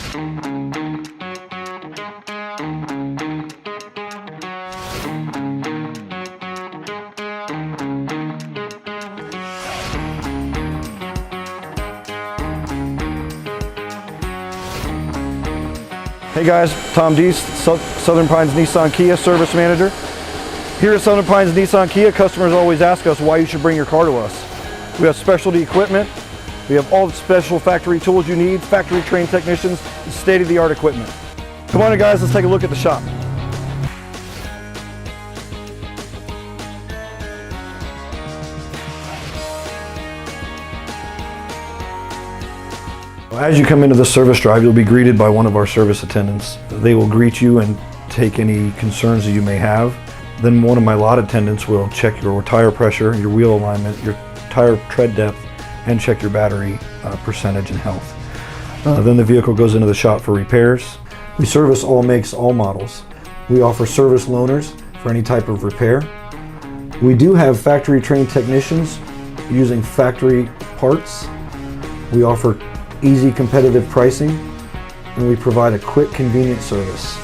Hey guys, Tom Deese, Southern Pines Nissan Kia Service Manager. Here at Southern Pines Nissan Kia, customers always ask us why you should bring your car to us. We have specialty equipment. We have all the special factory tools you need, factory trained technicians, state-of-the-art equipment. Come on in guys, let's take a look at the shop. As you come into the service drive, you'll be greeted by one of our service attendants. They will greet you and take any concerns that you may have. Then one of my lot attendants will check your tire pressure, your wheel alignment, your tire tread depth, and check your battery percentage and health. Then the vehicle goes into the shop for repairs. We service all makes, all models. We offer service loaners for any type of repair. We do have factory trained technicians using factory parts. We offer easy competitive pricing, and we provide a quick, convenient service.